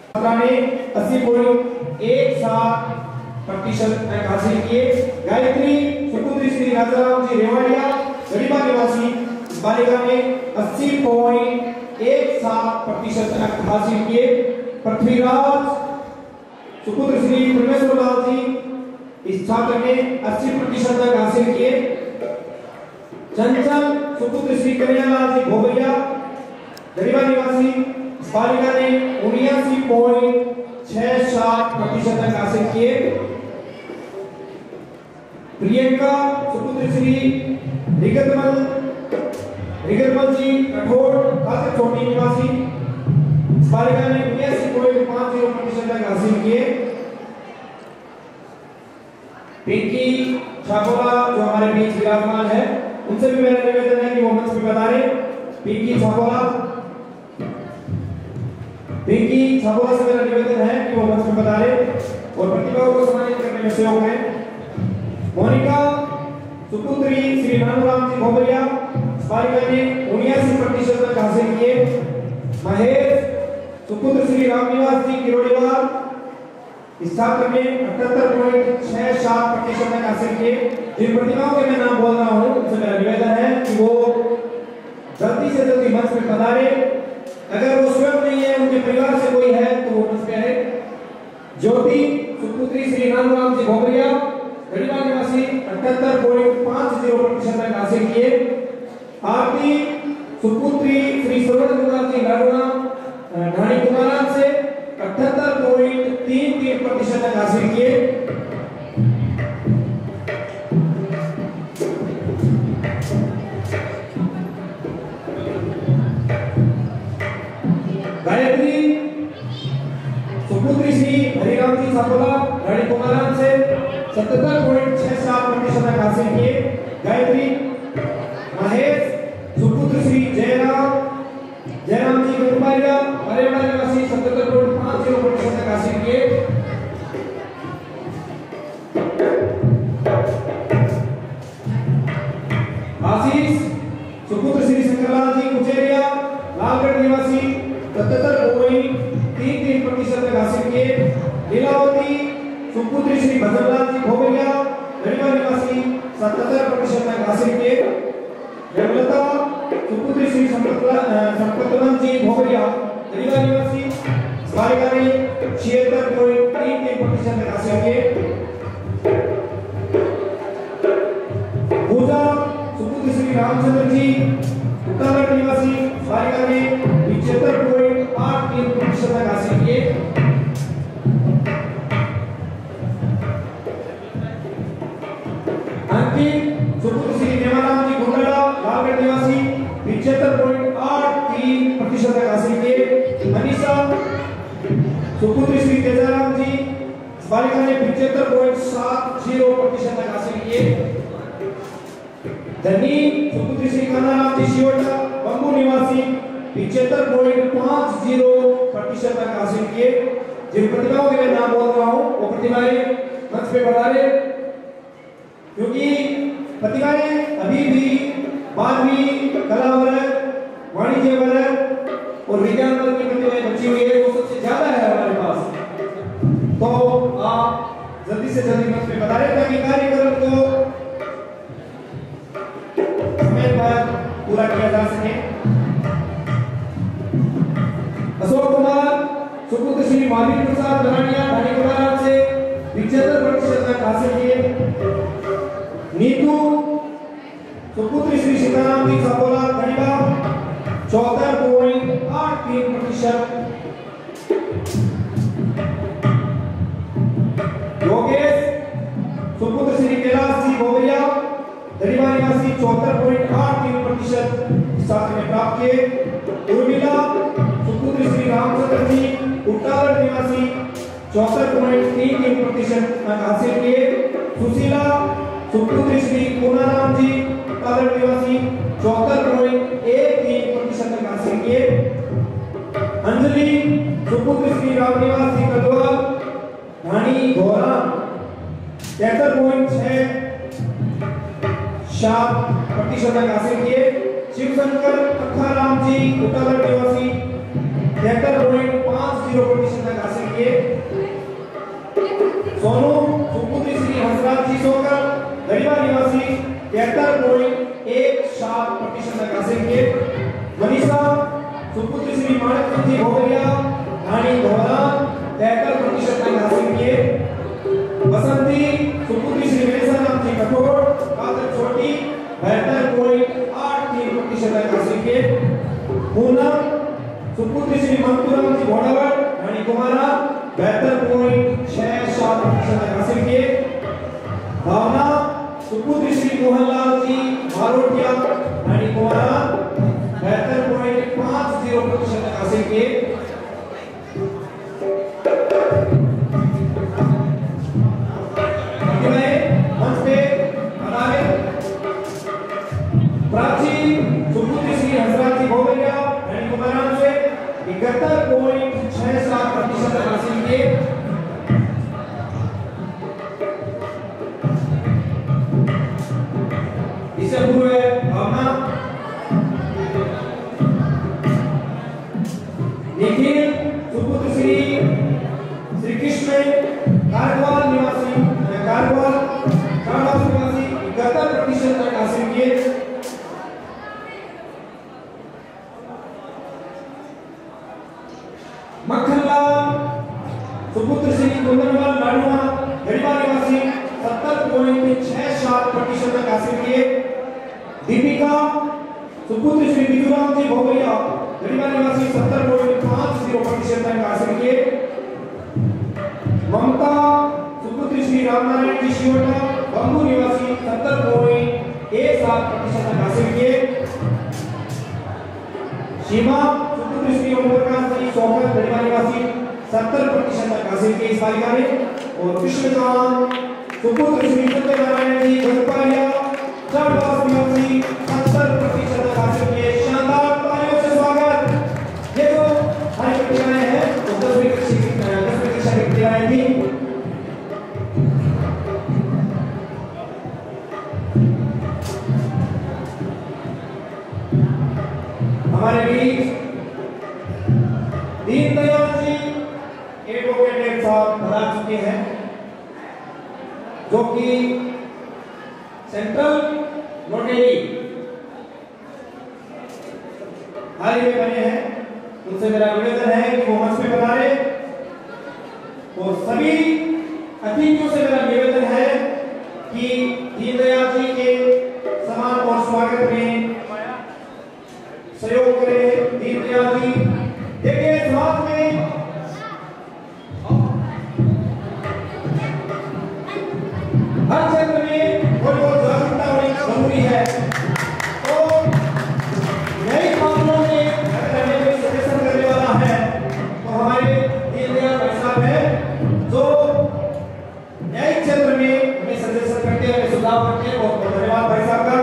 छात्रा ने 80.17% अंक हासिल किए। गायत्री सुपुत्री श्री राजाराम जी रेवाड़िया गरीबा निवासी बालिका ने 80.17% अंक हासिल किए। पृथ्वीराज सुपुत्र श्री परमेश्वर लाल जी इस छात्र ने 80% अंक हासिल किए। चंचल सुपुत्र श्री कन्हैयालाल जी भोगरिया गरीबा निवासी बालिका ने 79.67% अंक हासिल किए। प्रियंका सुपुत्र श्री रिगतमल जी कठोर खासर छोटी निवासी बालिका ने 79.50% अंक हासिल किए। पिंकी छापोला जो हमारे बीच विराजमान है उनसे भी मेरा निवेदन है कि वो मंच पे पधारे। पिंकी छापोला से मेरा निवेदन है कि वो मंच पे पधारे और प्रतिभाओं को सम्मानित करने में सहयोग करें। मोनिका सुपुत्री श्री नानूराम जी भोबरिया बालिका ने 79% अंक हासिल किए। महेश सुपुत्र श्री रामनिवास जी किरोड़ीवाल इस छात्र ने 78.67% अंक हासिल किए। जिन प्रतिभाओं के मैं नाम बोल रहा हूं उनसे मेरा निवेदन है कि वो जल्दी से जल्दी मंच पे पधारे। अगर वो स्वयं नहीं है, उनके परिवार से कोई है तो वो मंच पे आए। ज्योति सुपुत्री श्री रामराम जी भोगरिया गरीबा निवासी 78.50% अंक हासिल किए। आरती सुपुत्री श्री सरोज कुमार जी लाडूना ढाणी कुमारान से 78.33% अंक हासिल किए। गायत्री सुपुत्री श्री हरिराम जी सापोला ढाणी कुमारान से 77.67% अंक हासिल किए। गायत्री महेश सुपुत्र श्री जयराम जी गंगपालिया हरियाणा निवासी 77.50% अंक हासिल किए। आशीष सुपुत्र श्री शंकरलाल जी कुचेरिया लालगढ़ निवासी 77.33% अंक हासिल किए। लीलावती सुपुत्री श्री भजनलाल जी भोगरिया गरीबा निवासी 77% अंक हासिल किए। देवलता सुपुत्री श्री संपतलाल जी भोगरिया गरीबा निवासी बालिका ने 76.33% अंक हासिल किए। पूजा सुपुत्री श्री रामचंद्र जी उत्तराखंड निवासी बालिका ने 75.83% अंक हासिल किए। अंकित सुपुत्र श्री नेमाराम जी गुंडला लालगढ़ निवासी 75.83% अंक हासिल किए। मनीषा सुपुत्री श्री तेजाराम जी बालिका ने 75.70% अंक हासिल किए। धनी सुपुत्री श्री कान्हाराम जी शिवटा बंबू निवासी 75.50% अंक हासिल किए। जिन प्रतिभाओं के मैं नाम बोल रहा हूं वो प्रतिभाएं मंच पे पधारे, क्योंकि प्रतिभाएं अभी भी मानवीय, कला वर्ग, वाणिज्य वर्ग और विज्ञान वर्ग की प्रतिभाएं बची हुई है, वो सबसे ज्यादा है हमारे पास। तो आप जल्दी से जल्दी मंच पे पधारे ताकि कार्यक्रम को समय पर पूरा किया जा सके। अशोक कुमार सुपुत्र श्री महावीर प्रसाद बनानिया धानीपुरा से 75% तक हासिल किए। नीतू सुपुत्र श्री सीताराम जी सपोला खड़ीबा 74.83%। योगेश सुपुत्र श्री कैलाश जी भोवरिया दरिया निवासी 74.83% छात्र ने प्राप्त किए। उर्मिला सुपुत्र श्री रामचंद्र जी उट्टागढ़ निवासी 74.33% अंक हासिल किए। सुशीला सुपुत्र श्री पूर्णाराम जी उट्टागढ़ निवासी 74.13% अंक हासिल किए। अंजलि सुपुत्र श्री रामनिवास जी कदवा धानी घोरा 73.67% अंक हासिल किए। शिवशंकर अखाराम जी उट्टागढ़ निवासी 73.50% अंक हासिल किए। सोनू सुपुत्री श्री हंसराज जी सोकर दरिया निवासी 73.17% अंक हासिल किए। मनीषा सुपुत्री श्री माणक जी भोवरिया धानी घोरा 73% अंक हासिल किए। बसंती सुपुत्री श्री वेणुनाथ जी कठोर कादर छोटी 72.83% अंक हासिल किए। पूनम सुपुत्री श्री मंतुराम जी घोड़ागढ़ धानी कुमारा 72.67% अंक हासिल किए। भावना सुपुत्री श्री मोहनलाल जी मारोटिया धानी कुमारा 72.50% अंक हासिल किए। प्राची सुपुत्री श्री हंसराज जी भोवरिया धानी कुमारा से 71.67% हासिल किए। इसे पूरे भावना निखिल सुपुत्र श्री कृष्ण कारवाल निवासी 71% तक हासिल किए। मक्खनलाल सुपुत्र श्री कुंदनलाल लाडुआ गढ़वा निवासी 70.67% तक हासिल किए। दीपिका सुपुत्र श्री बिजुराम जी भोवरिया गढ़वा निवासी 70.50% तक हासिल किए। ममता सुपुत्र श्री रामनारायण जी शिवटा बंबू निवासी 70.17% तक हासिल किए। सीमा सुपुत्र श्री ओमप्रकाश जी सोहर गढ़वा निवासी 70% तक हासिल किए इस बालिका ने। और कृष्णकांत सुपुत्र श्री सत्यनारायण जी गढ़पालिया चारवास निवासी 70% तक हासिल किए। शानदार तालियों से स्वागत। ये जो हमारी प्रतिभाएं हैं वो 10वीं कक्षा की प्रतिभाएं थी। हमारे बीच दीनदयाल जी एडवोकेट साहब बता चुके हैं, जो कि सेंट्रल नोटरी हाल ही में बने हैं। उनसे मेरा निवेदन है कि वो मंच पे पधारे और सभी अतिथियों से मेरा निवेदन है कि दीनदयाल जी के सम्मान और स्वागत में सहयोग करें। दीनदयाल जी देखिए समाज में हर क्षेत्र में थोड़ी बहुत जागरूकता होनी जरूरी है। तो नई मामलों में अगर हमें कोई सजेशन करने वाला है तो हमारे दीनदयाल भाई साहब हैं, जो नए क्षेत्र में हमें सजेशन करते हैं, हमें सुझाव करते हैं। बहुत बहुत धन्यवाद भाई साहब का।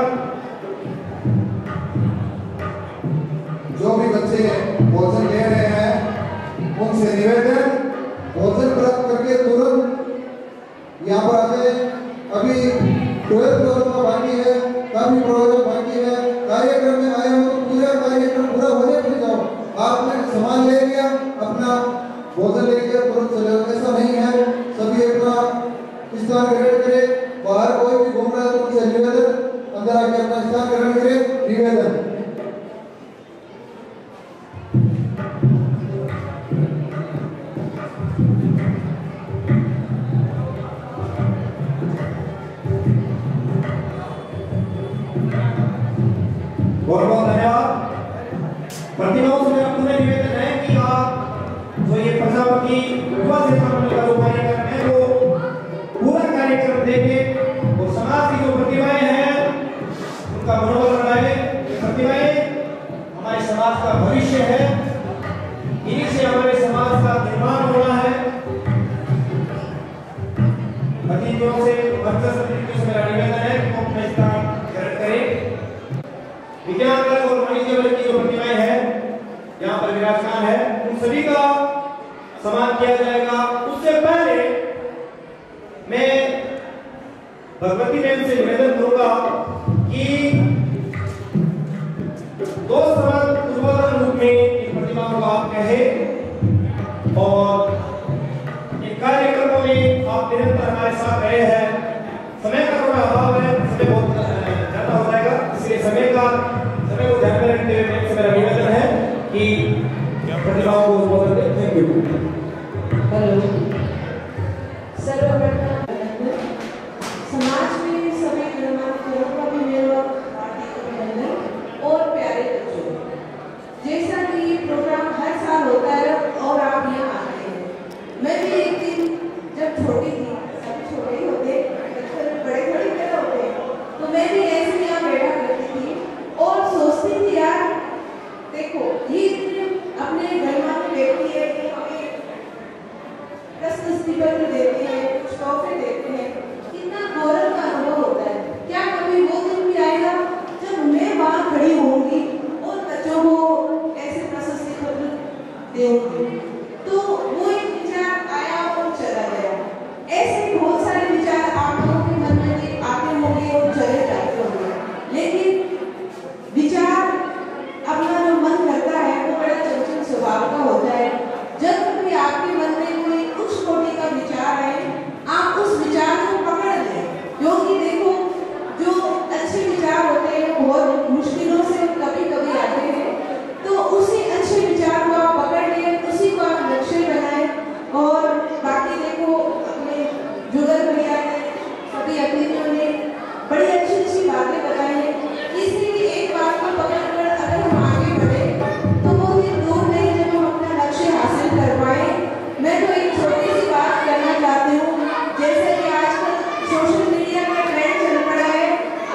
जो भी बच्चे भोजन ले रहे हैं उनसे निवेदन, भोजन प्राप्त करके तुरंत यहाँ पर आते हैं। अभी 12th प्रोग्राम बाकी है, काफी प्रोग्राम बाकी है। कार्यक्रम में आए हो तो पूरा कार्यक्रम पूरा होने पर जाओ। आपने सामान ले लिया, अपना भोजन ले लिया, तुरंत चले जाओ, ऐसा नहीं है। सभी अपना स्थान ग्रहण करें। बाहर कोई भी घूम रहा है तो उनसे निवेदन, अंदर आके अपना स्थान ग्रहण करें। निवेदन। बहुत बहुत धन्यवाद। प्रतिभाओं से मेरा पूरा निवेदन है कि आप जो ये प्रजापति युवा सेवा मंडल का जो कार्यक्रम है वो पूरा कार्यक्रम देखें और समाज की जो प्रतिभाएं हैं उनका मनोबल बढ़ाएं। प्रतिभाएं हमारे समाज का भविष्य है, इन्हीं से हमारे समाज का निर्माण होना है। अतिथियों से मेरा निवेदन है कि वो अपना स्थान ग्रहण करें। विज्ञान और वाणिज्य वर्ग की जो प्रतिभाएं हैं यहाँ पर विराजमान है, उन सभी का सम्मान किया जाएगा। उससे पहले मैं भगवती बहन से निवेदन करूंगा कि दो सरल उद्बोधन रूप में इन प्रतिभाओं को आप कहें और इन कार्यक्रमों में आप निरंतर हमारे साथ रहे हैं। समय का थोड़ा अभाव है, समय बहुत ज्यादा हो जाएगा, इसलिए समय को ध्यान में रखते हुए मेरा निवेदन है कि प्रतिभाओं को उद्बोधन दें। Thank you. समाज में सभी गणमान्य का भी मेरा हार्दिक अभिनंदन और प्यारे बच्चों, जैसा कि ये प्रोग्राम हर साल होता है और आप यहाँ आते हैं। मैं भी एक दिन जब छोटी थी, सब छोटे ही होते, बड़े थोड़ी बड़े होते, तो मैं भी ऐसे यहाँ बैठा करती थी और सोचती थी यार देखो ये अपने गणमान्य व्यक्ति है, ये हमें प्रशस्ति पत्र देते हैं, कुछ तोहफे देते हैं, कितना गौरव का अनुभव होता है। क्या कभी वो दिन भी आएगा जब मैं वहां खड़ी होंगी और बच्चों को ऐसे प्रशस्ति पत्र दूंगी? तो वो एक विचार आया और चला गया। ऐसे बहुत सारे विचार आप लोगों के मन में भी आते होंगे और चले जाते होंगे, लेकिन विचार अपना जो मन करता है वो बड़ा चंचल स्वभाव का होता है। जब कभी आपके मन में कोई उच्च कोटि का विचार आए, आप उस विचार को पकड़ लें, क्योंकि देखो जो अच्छे विचार होते हैं वो बहुत मुश्किलों से कभी कभी आते हैं। तो उसी अच्छे विचार को आप पकड़ लें, उसी को आप लक्ष्य बनाएं। और बाकी देखो अपने जुगल भैया ने, सभी अतिथियों ने बड़ी अच्छी अच्छी बातें बताई हैं। किसी भी एक बात को पकड़कर अगर हम आगे बढ़े तो वो दिन दूर नहीं जब हम अपना लक्ष्य हासिल कर पाए। मैं तो एक छोटी सी बात करना चाहती हूँ, जैसे कि आजकल सोशल मीडिया का ट्रेंड चल पड़ा है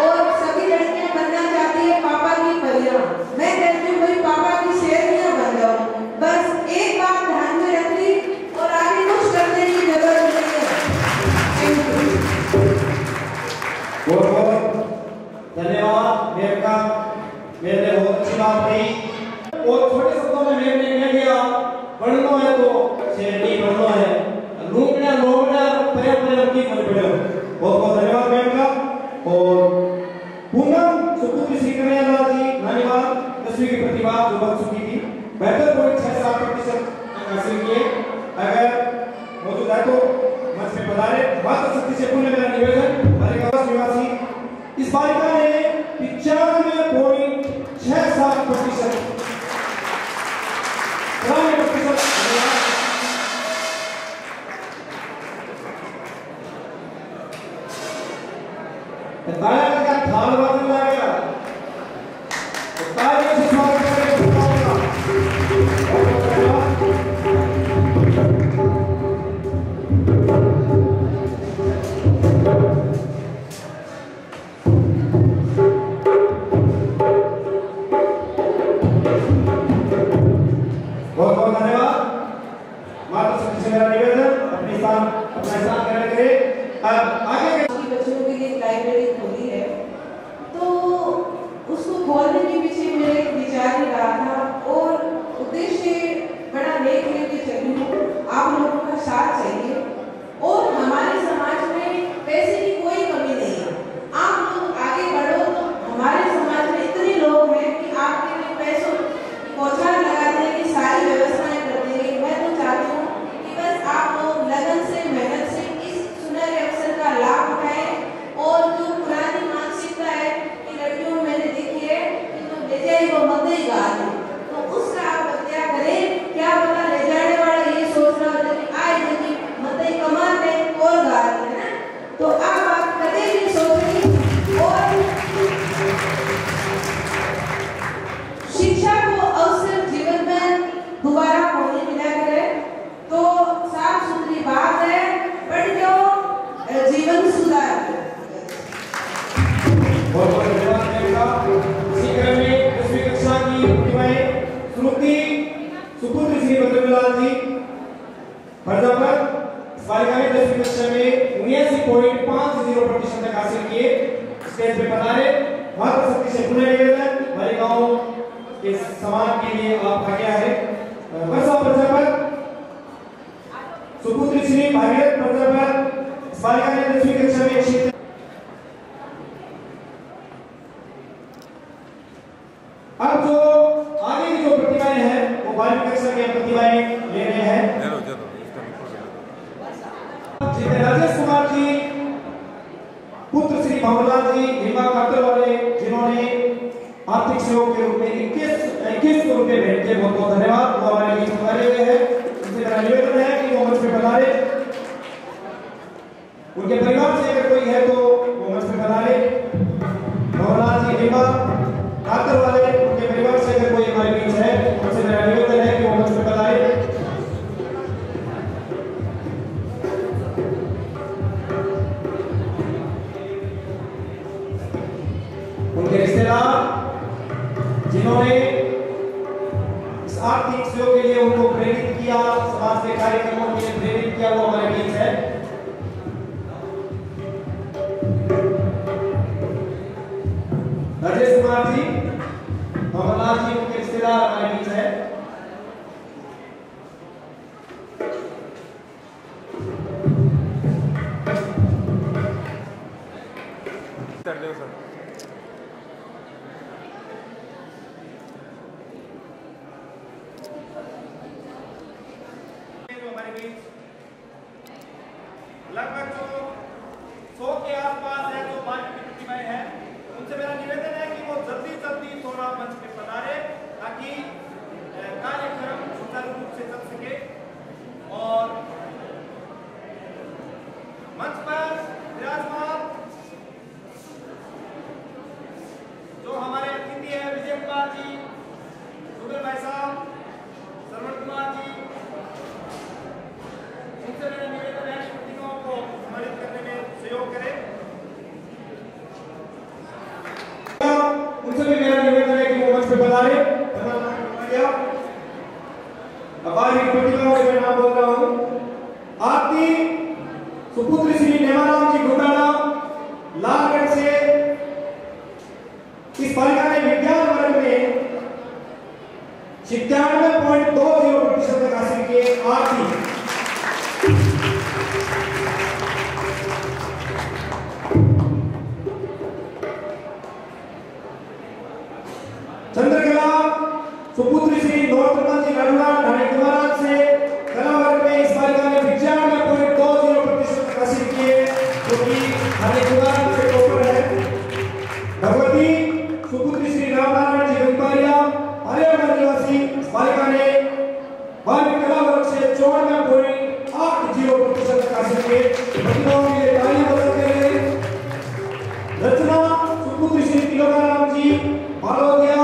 और सभी लड़कियां बनना चाहती है पापा की परियां। मैं कहती हूँ भाई पापा की शेरनियां बन जाओ, बस एक बात ध्यान में रख ली और आगे कुछ करने की जरूरत नहीं है। बहुत बहुत धन्यवाद। मेरे बहुत अच्छी बात कही और छोटे शब्दों में मैंने कह दिया पढ़ना है तो शेरनी पढ़ना है, लूटना पर्याप्त की मन पड़े। बहुत बहुत धन्यवाद मैम का। और पूनम सुपुत्री श्री कन्हैयालाल जी धन्यवाद। 10वीं की प्रतिभा जो बन चुकी थी, 72.67% हासिल किए। अगर मौजूद है तो मंच में पधारे। बात शक्ति से पूर्ण मेरा निवेदन, बालिका निवासी इस बालिका ने 95.67% तालियों का थाल बदल गया। तालियों से स्वागत करें बहुत बहुत धन्यवाद। माता शक्ति से मेरा निवेदन अपना स्थान ग्रहण करें। आगे बच्चों के लिए लाइब्रेरी खोली है, तो उसको खोलने के पीछे मेरे एक विचार ही रहा था और उद्देश्य बड़ा नेक लेके चली हूँ। आप लोगों का साथ चाहिए और हमारे समाज में श्री बद्रीलाल जी प्रजापत बालिका ने 10वीं कक्षा में 79.50% तक हासिल किए। स्टेज पे पधारे। माता शक्ति से पुनः निवेदन, बालिकाओं के सम्मान के लिए आप आज्ञा है। वर्षा प्रजापत, सुपुत्री श्री भागीरथ प्रजापत बालिका ने 10वीं कक्षा में अब जो आगे की जो प्रतिभाएं हैं वो 12वीं कक्षा की प्रतिभाएं ले रहे हैं। राजेश कुमार जी पुत्र श्री भंवरलाल जी हिमा कातर वाले जिन्होंने आर्थिक सहयोग के रूप में 21 रुपए भेंट किए, बहुत बहुत धन्यवाद। वो हमारे बीच पधारे हुए हैं। उनसे मेरा निवेदन है कि वो मंच पे पधारे। उनके परिवार से अगर कोई है तो वो मंच पे पधारे। भंवरलाल जी हिमा कातर वाले उनके परिवार से अगर कोई हमारे बीच है, उनसे मेरा निवेदन है कि वो मंच पे पधारे। उनके रिश्तेदार जिन्होंने इस आर्थिक सहयोग के लिए उनको प्रेरित किया, समाज के कार्यक्रमों के लिए प्रेरित किया, वो हमारे बीच है। राजेश कुमार जी, भंवरलाल जी उनके रिश्तेदार हमारे बीच है। लगभग जो 100 के आसपास है जो बाकी प्रतिभाएं हैं, उनसे मेरा निवेदन है कि वो जल्दी थोड़ा मंच पे पधारे ताकि कार्यक्रम सुचारू रूप से चल सके। और मंच पर विराजमान जो हमारे अतिथि है विजय कुमार जी, सुबेर भाई साहब, श्रवण कुमार जी, उनसे मेरा निवेदन है कि प्रतिभाओं को सम्मानित करने में सहयोग करें। उनसे भी मेरा निवेदन है कि वो मंच पे पधारे। अब बारी प्रतिभाओं के मैं नाम बोल रहा हूँ। आपकी सुपुत्री श्री नेमाराम जी घुटाना लालगढ़ से इस बालिका ने विज्ञान वर्ग में 97.20% तक हासिल किए। आरती चंद्रकला सुपुत्री श्री नौतरमल जी रघुनाथ ढाणी कुमार से कला वर्ग में इस बालिका ने 95.20% तक हासिल किए, जो कि ढाणी कुमार से टॉपर है। भगवती सुपुत्री श्री रामनारायण जी गंपारिया हरियाणा निवासी इस बालिका ने बाल कला वर्ग से 54.80% तक हासिल किए। प्रतिभाओं के लिए तालियां बजाते हैं। रचना सुपुत्री श्री तिलोकाराम जी बालोदिया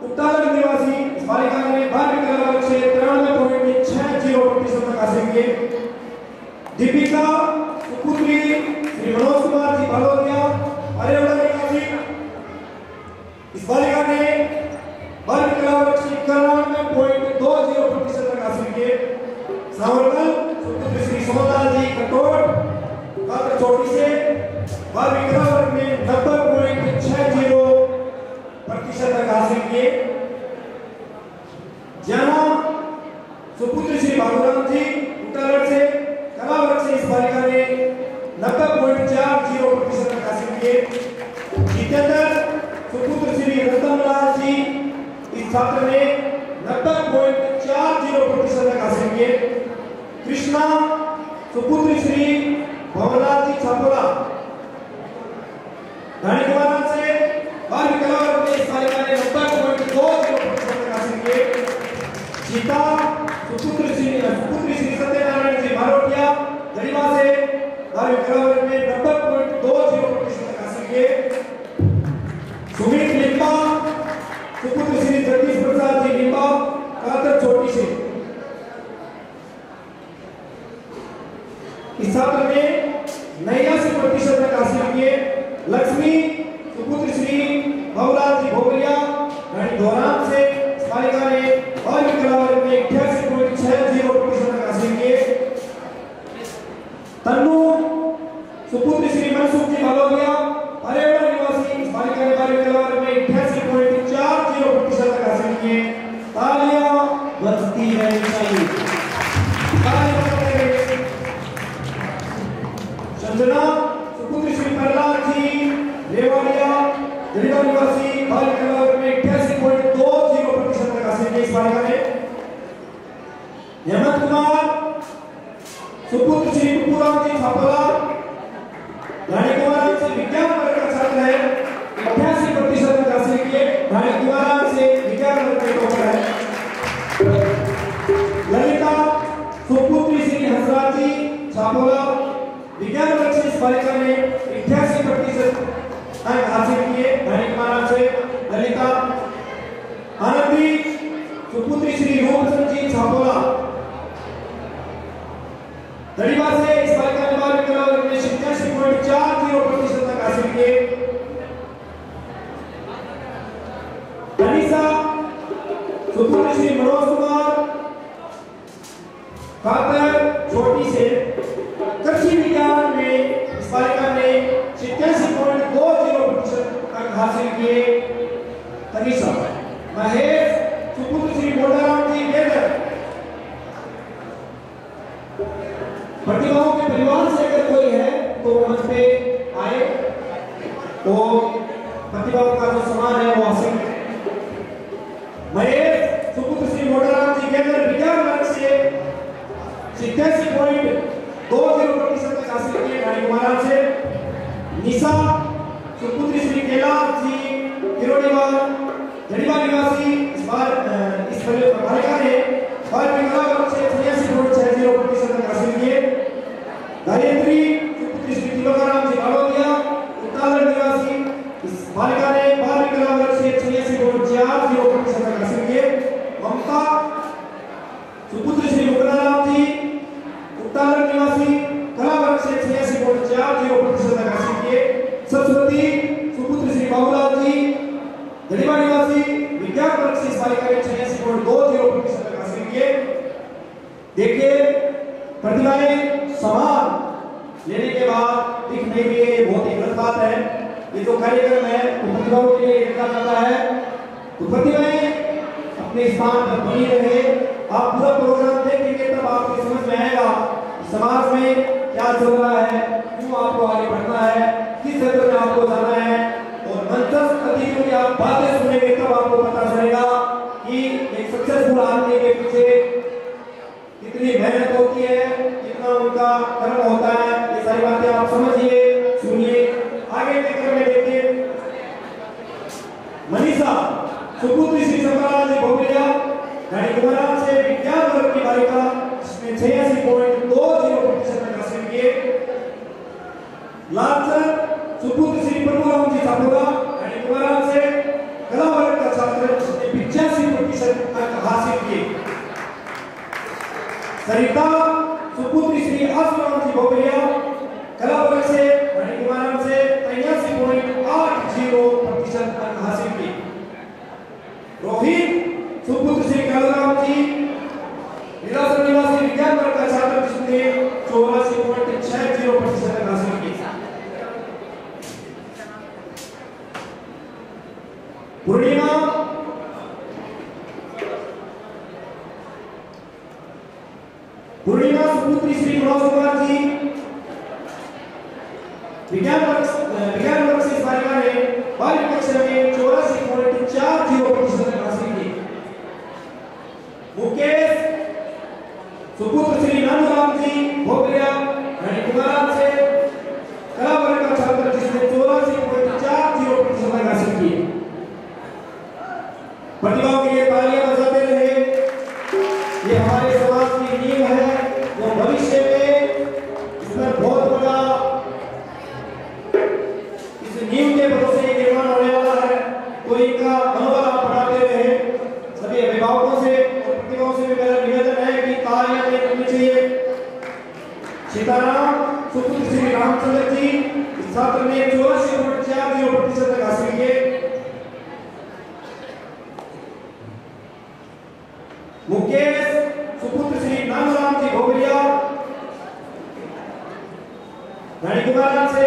उत्तराखंड निवासी इस बालिका ने बाल कला वर्ग से 93.60% तक हासिल किए। दीपिका सुपुत्री श्री मनोज कुमार जी बालोदिया हरियाणा निवासी इस बालिका ने बाल कला वर्ग से 91.20% तक हासिल किए। सावरकल सुपुत्री श्री सोमलाल जी कटोट कातर चोटी से बाल कला वर्ग में 90.60% तक हासिल किए। जाना सुपुत्री श्री बाबूराम जी उत्तराखंड से कला वर्ग से इस बालिका ने 90.40% तक हासिल किए। जितेंद्र सुपुत्र श्री रतनलाल जी इस छात्र ने 90.40% तक हासिल किए। कृष्णा सुपुत्री श्री भंवरलाल जी छापोला ढाणी कुमार से बाल कला वर्ग में इस बालिका ने 90.20% तक हासिल किए। जीता सुपुत्री श्री सत्यनारायण जी भारोटिया गरीबा से बाल कला वर्ग में 90.20% तक हासिल किए। सुमित लिम्बा सुपुत्र श्री जगदीश प्रसाद जी लिम्बा कातर छोटी से इस छात्र ने 89% तक हासिल किए। लक्ष्मी सुपुत्र श्री भवलाल जी भोगलिया ढाणी धोराम से इस बालिका ने बाल कला वर्ग में 88 सुपुत्र श्री टुपुराम जी छापोला रानी कुमाराम से विज्ञान वर्ग का छात्र है, 88% अंक हासिल किए। रानी कुमाराम से विज्ञान वर्ग के टॉपर है। ललिता सुपुत्री श्री हंसराज जी छापोला विज्ञान वर्ग से इस बालिका ने 88% अंक हासिल किए। रानी कुमाराम से ललिता। आनंदी सुपुत्री श्री रूपचंद जी छापोला दड़ीवा से इस बालिका ने बाल कला वर्ग में 87.40% तक हासिल किए। अनीसा सुपुत्री श्री मनोज कुमार खातर छोटी से कृषि विज्ञान में इस बालिका ने 87.20% तक हासिल किए। अनीसा महेश सुपुत्र श्री मोटाराम जी बेदर प्रतिभाओं के परिवार से अगर कोई है तो मंच पे आए तो प्रतिभाओं का जो सम्मान है वो हासिल। महेश सुपुत्र श्री मोटाराम जी बेदर विज्ञान वर्ग से 87.20% तक हासिल किए। रानी कुमाराम से। निशा सुपुत्री श्री कैलाश जी किरोड़ीवाल जड़ीवा निवासी इस बालिका ने बाल कला वर्ग से 86.60% तक हासिल किए। गायत्री सुपुत्री श्री तिलोकाराम जी बालोदिया उत्तालर निवासी इस बालिका ने बाल कला वर्ग से 86.40% तक हासिल किए। ममता सुपुत्री श्री मुकुंदराम जी उत्तालर निवासी कला वर्ग से 86.40% तक हासिल किए। सरस्वती सुपुत्री श्री बाबूलाल जी जड़ीवा निवासी विज्ञान वर्ग से इस बालिका ने 86.20% तक हासिल किए। देखिए प्रतिभाएं समान लेने के बाद दिख नहीं रही है, बहुत ही गलत बात है। ये जो कार्यक्रम है वो प्रतिभाओं के लिए रखा जाता है, तो प्रतिभाएं अपने स्थान पर बनी रहे। आप पूरा प्रोग्राम देखेंगे तब आपको समझ में आएगा समाज में क्या चल रहा है, क्यों आपको आगे बढ़ना है, किस क्षेत्र में आपको जाना है। और मंचस्थ अतिथियों की आप बातें सुनेंगे तब आपको पता चलेगा कि एक सक्सेसफुल आदमी के पीछे कितनी मेहनत होती है, कितना उनका कर्म होता है। ये सारी बातें आप समझिए, सुनिए। आगे के क्रम में देखिए मनीषा सुपुत्री श्री शंकरलाल जी भोगलिया रानी कुमाराम से विज्ञान वर्ग की बालिका जिसमें 86.20% तक हासिल किए। लालचंद सुपुत्र श्री प्रभुराम जी छापोला रानी कुमाराम से कला वर्ग का छात्र जिसने 85% तक हासिल किए। सरिता सुपुत्री श्री आसुराम जी भोगलिया कला वर्ग से रानी कुमाराम से 83.80% तक हासिल किए। रोहित सुपुत्र श्री कालराम जी विलासर निवासी विज्ञान वर्ग का छात्र जिसने 84.60% तक हासिल किए। पूर्णिमा सुपुत्री श्री मनोज कुमार जी विज्ञान वर्ग से इस बालिका ने बालिका कक्षा में 84.40% तक हासिल किए। मुकेश सुपुत्र श्री नानूराम जी भोगलिया रानी कुमाराम से कला वर्ग का छात्र जिसने 84.40% तक हासिल किए। प्रतिभाओं के लिए तालियां बजाते रहे। ये हमारे समाज की नींव है जो भविष्य में इसमें बहुत बड़ा इस नींव के भरोसे निर्माण होने वाला है। तो इनका मनोबल आप बढ़ाते रहे। सभी अभिभावकों से और प्रतिभाओं से भी मेरा निवेदन है कि तालियां देनी चाहिए। सीताराम सुपुत्र श्री रामचंद्र जी इस छात्र ने 84.40% तक हासिल किए। मुकेश सुपुत्र श्री नानूराम जी भोगलिया रानी कुमाराम से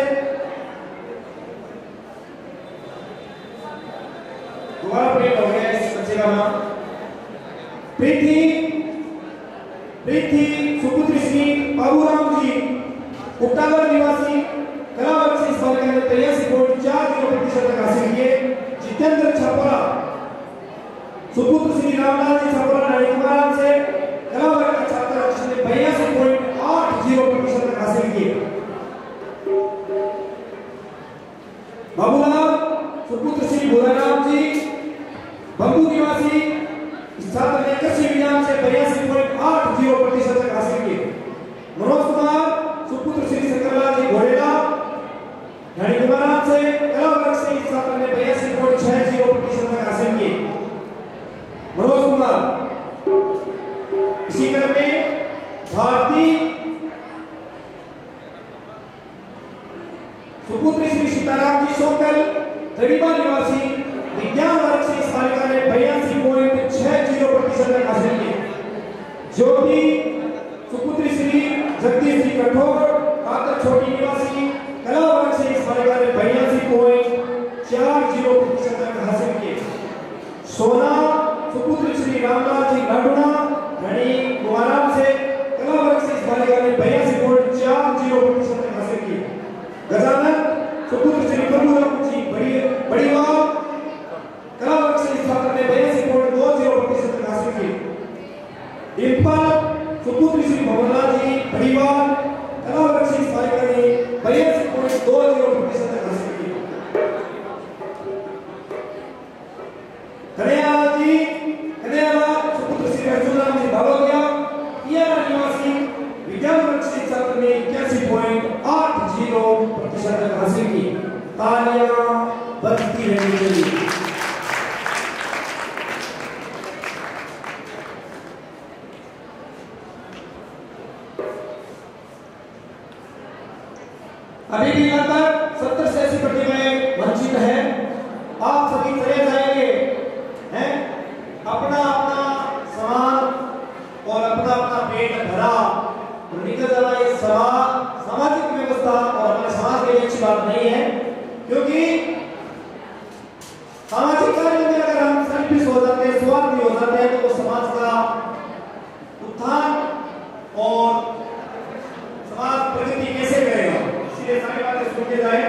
दोबारा प्रिंट हो गया इस बच्चे का नाम। प्रीति सुपुत्री श्री बाबूराम जी उट्टागर निवासी कला वर्ग से इस बालिका ने 83.40% तक हासिल किए। जितेंद्र छापोला सुपुत्र श्री रामलाल जी छापोला रानी कुमाराम से कला वर्ग का छात्र जिसने 82.80% हासिल किए। बाबूलाल सुपुत्र श्री भोलाराम जी बंबू निवासी इस छात्र ने कृषि विज्ञान से 82.80% तक हासिल किए। मनोज कुमार सुपुत्र श्री शंकरलाल जी घोड़ेला धनी कुमाराम से कला वर्ग से इस छात्र ने 82.60% तक हासिल किए। मनोज कुमार इसी क्रम में भारतीय सुपुत्री श्री सीताराम जी सोकल तड़ीबा निवासी विज्ञान वर्ग से इस बालिका ने 82.60% तक हासिल किए। ज्योति सुपुत्री श्री जगदीश जी कठोर कातर छोटी निवासी कला वर्ग से इस बालिका ने 82.40% तक हासिल किए। सोना सुपुत्री श्री रामलाल जी लाडुना धनी कुमाराम से कला वर्ग से इस बालिका ने 82.40% तक हासिल किए। गजानन सुपुत्र श्री प्रभुराम जी बड़ीवाल कला वर्ग से इस छात्र ने 82.20% तक हासिल किए। डिम्पल सुपुत्र श्री भवनलाल जी बड़ीवाल कला वर्ग से इस बालिका ने 82.20% तक हासिल किए। कन्हैयालाल सुपुत्र श्री अर्जुनराम जी भावलिया कियारा निवासी विज्ञान वर्ग से छात्र ने 81.80% तक हासिल की। तालियां बजती रहनी चाहिए। अभी भी लगभग 70 से 80 प्रतिभाएं वंचित है। आप सभी चले जाएंगे हैं अपना अपना सामान और अपना अपना पेट भरा और निकल जाना। ये सामाजिक व्यवस्था और हमारे समाज के लिए अच्छी बात नहीं है, क्योंकि सामाजिक कार्य में अगर हम सेल्फिश हो जाते हैं, स्वार्थी हो जाते हैं, तो वो समाज का उत्थान और समाज प्रगति कैसे करेगा। इसलिए सारी बातें सुनते जाए।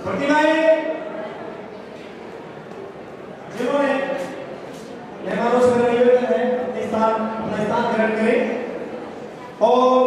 प्रतिभाएं जिन्होंने मेहमानों से निवेदन है अपना स्थान ग्रहण करें और